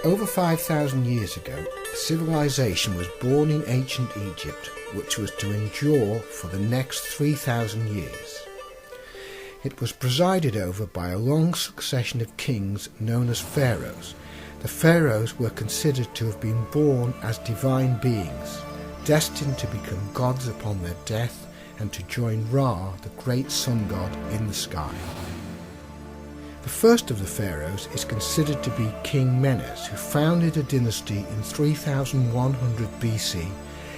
Over 5,000 years ago, a civilization was born in ancient Egypt which was to endure for the next 3,000 years. It was presided over by a long succession of kings known as pharaohs. The pharaohs were considered to have been born as divine beings, destined to become gods upon their death and to join Ra, the great sun god, in the sky. The first of the pharaohs is considered to be King Menes, who founded a dynasty in 3100 BC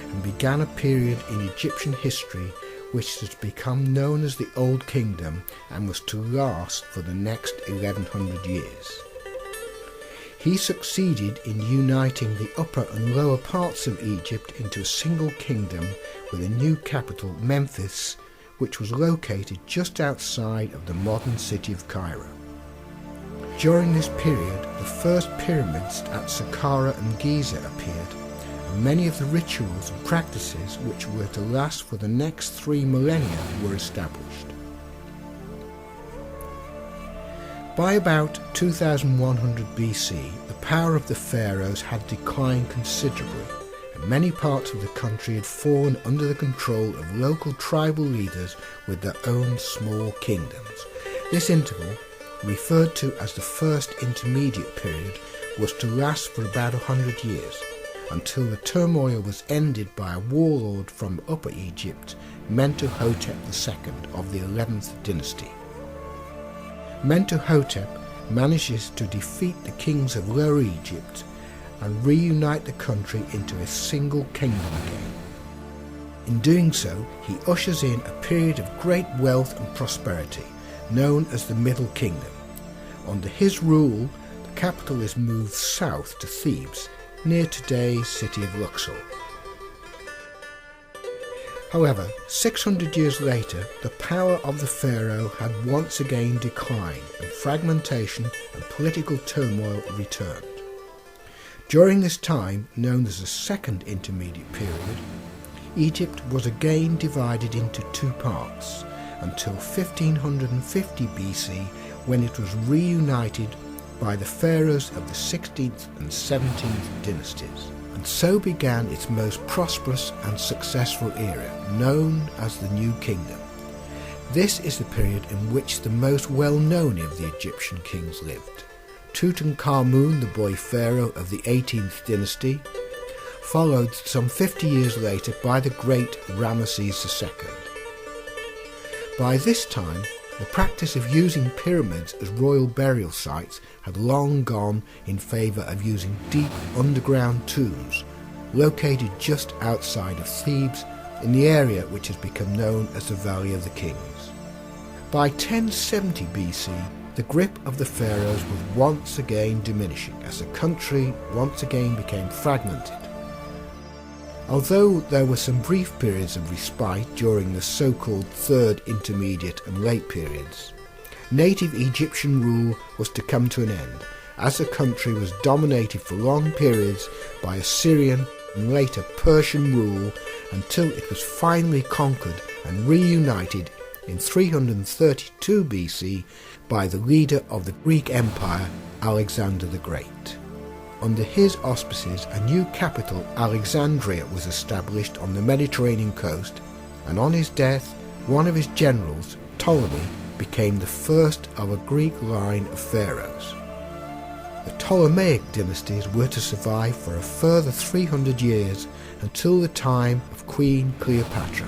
and began a period in Egyptian history which has become known as the Old Kingdom and was to last for the next 1100 years. He succeeded in uniting the upper and lower parts of Egypt into a single kingdom with a new capital, Memphis, which was located just outside of the modern city of Cairo. During this period, the first pyramids at Saqqara and Giza appeared, and many of the rituals and practices which were to last for the next 3 millennia were established. By about 2100 BC, the power of the pharaohs had declined considerably, and many parts of the country had fallen under the control of local tribal leaders with their own small kingdoms. This interval, referred to as the First Intermediate Period, was to last for about 100 years, until the turmoil was ended by a warlord from Upper Egypt, Mentuhotep II of the 11th dynasty. Mentuhotep manages to defeat the kings of Lower Egypt and reunite the country into a single kingdom again. In doing so, he ushers in a period of great wealth and prosperity, known as the Middle Kingdom. Under his rule, the capital is moved south to Thebes, near today's city of Luxor. However, 600 years later, the power of the pharaoh had once again declined, and fragmentation and political turmoil returned. During this time, known as the Second Intermediate Period, Egypt was again divided into 2 parts, until 1550 BC, when it was reunited by the pharaohs of the 16th and 17th dynasties. And so began its most prosperous and successful era, known as the New Kingdom. This is the period in which the most well-known of the Egyptian kings lived. Tutankhamun, the boy pharaoh of the 18th dynasty, followed some 50 years later by the great Ramesses II. By this time, the practice of using pyramids as royal burial sites had long gone in favour of using deep underground tombs, located just outside of Thebes, in the area which has become known as the Valley of the Kings. By 1070 BC, the grip of the pharaohs was once again diminishing, as the country once again became fragmented. Although there were some brief periods of respite during the so-called Third Intermediate and Late periods, native Egyptian rule was to come to an end, as the country was dominated for long periods by Assyrian and later Persian rule, until it was finally conquered and reunited in 332 BC by the leader of the Greek Empire, Alexander the Great. Under his auspices, a new capital, Alexandria, was established on the Mediterranean coast, and on his death, one of his generals, Ptolemy, became the first of a Greek line of pharaohs. The Ptolemaic dynasties were to survive for a further 300 years until the time of Queen Cleopatra,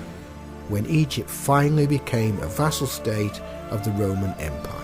when Egypt finally became a vassal state of the Roman Empire.